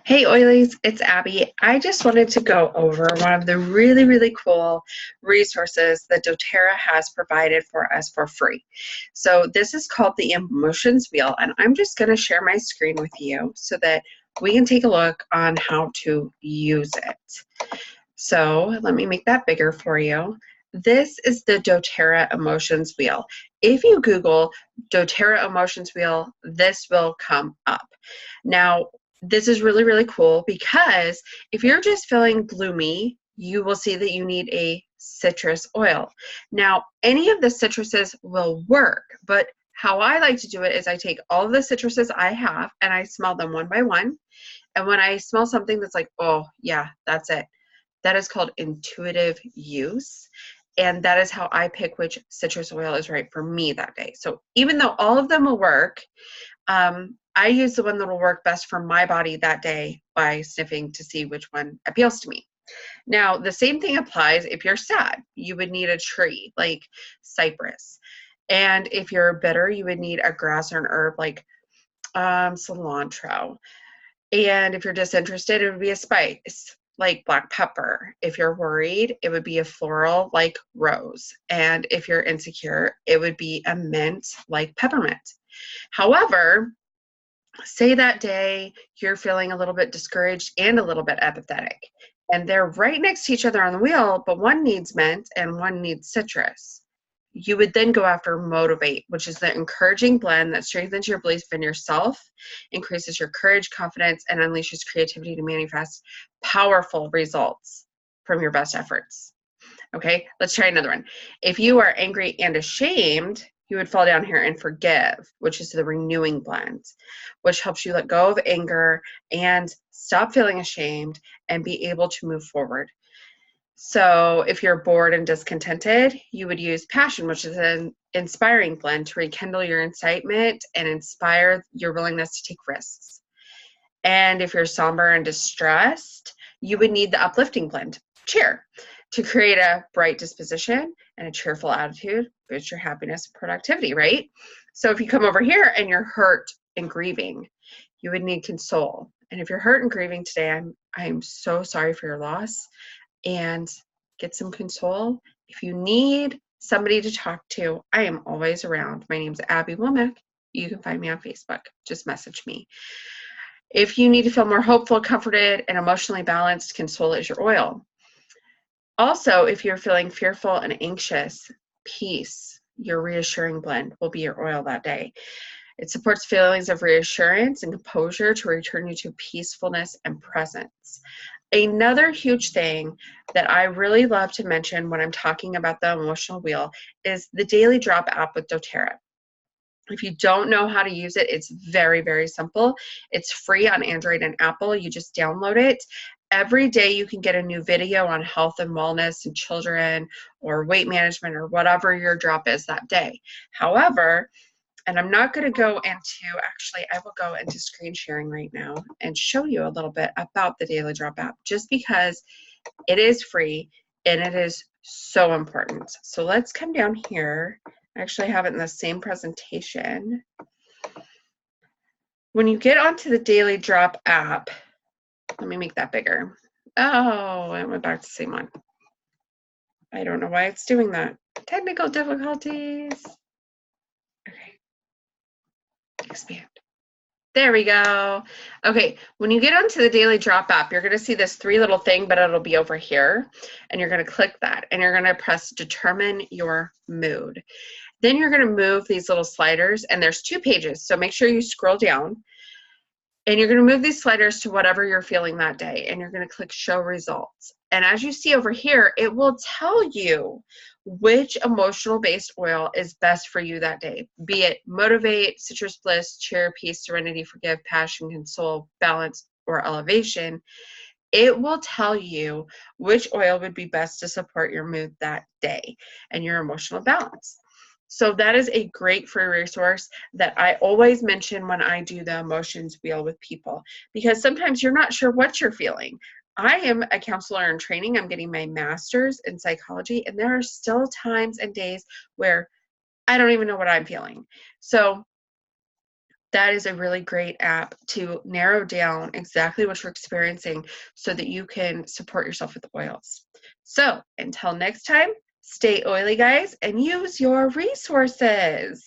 Hey Oilies, it's Abby. I just wanted to go over one of the really cool resources that doTERRA has provided for us for free. So this is called the Emotions Wheel, and I'm just going to share my screen with you so that we can take a look on how to use it. So let me make that bigger for you. This is the doTERRA Emotions Wheel. If you Google doTERRA Emotions Wheel, this will come up. Now, this is really cool because if you're just feeling gloomy, you will see that you need a citrus oil. Now, any of the citruses will work, but how I like to do it is I take all of the citruses I have and I smell them one by one. And when I smell something that's like, oh yeah, that's it, that is called intuitive use. And that is how I pick which citrus oil is right for me that day. So even though all of them will work, I use the one that will work best for my body that day by sniffing to see which one appeals to me. Now, the same thing applies if you're sad. You would need a tree like cypress. And if you're bitter, you would need a grass or an herb like cilantro. And if you're disinterested, it would be a spice like black pepper. If you're worried, it would be a floral like rose. And if you're insecure, it would be a mint like peppermint. However, say that day you're feeling a little bit discouraged and a little bit apathetic, and they're right next to each other on the wheel, but one needs mint and one needs citrus. You would then go after Motivate, which is the encouraging blend that strengthens your belief in yourself, increases your courage, confidence, and unleashes creativity to manifest powerful results from your best efforts. Okay, let's try another one. If you are angry and ashamed, you would fall down here and Forgive, which is the renewing blend, which helps you let go of anger and stop feeling ashamed and be able to move forward. So if you're bored and discontented, you would use Passion, which is an inspiring blend to rekindle your excitement and inspire your willingness to take risks. And if you're somber and distressed, you would need the uplifting blend, Cheer, to create a bright disposition and a cheerful attitude, boost your happiness and productivity, right? So if you come over here and you're hurt and grieving, you would need Console. And if you're hurt and grieving today, I'm so sorry for your loss, and get some Console. If you need somebody to talk to, I am always around. My name's Abby Womack. You can find me on Facebook. Just message me. If you need to feel more hopeful, comforted, and emotionally balanced, Console is your oil. Also, if you're feeling fearful and anxious, Peace, your reassuring blend, will be your oil that day. It supports feelings of reassurance and composure to return you to peacefulness and presence. Another huge thing that I really love to mention when I'm talking about the emotional wheel is the Daily Drop app with doTERRA. If you don't know how to use it, it's very simple. It's free on Android and Apple. You just download it. Every day you can get a new video on health and wellness and children or weight management or whatever your drop is that day. However, and I'm not going to go into, actually, I will go into screen sharing right now and show you a little bit about the Daily Drop app, just because it is free and it is so important. So let's come down here. I actually have it in the same presentation. When you get onto the Daily Drop app, let me make that bigger. Oh, I went back to the same one. I don't know why it's doing that. Technical difficulties. Okay. Expand. There we go. Okay, when you get onto the Daily Drop app, you're going to see this three little thing, but it'll be over here. And you're going to click that, and you're going to press Determine Your Mood. Then you're going to move these little sliders, and there's 2 pages, so make sure you scroll down. And you're going to move these sliders to whatever you're feeling that day, and you're going to click Show Results. And as you see over here, it will tell you which emotional-based oil is best for you that day, be it Motivate, Citrus Bliss, Cheer, Peace, Serenity, Forgive, Passion, Console, Balance, or Elevation. It will tell you which oil would be best to support your mood that day and your emotional balance. So that is a great free resource that I always mention when I do the emotions wheel with people, because sometimes you're not sure what you're feeling. I am a counselor in training. I'm getting my master's in psychology, and there are still times and days where I don't even know what I'm feeling. So That is a really great app to narrow down exactly what you're experiencing so that you can support yourself with oils. So until next time, stay oily, guys, and use your resources.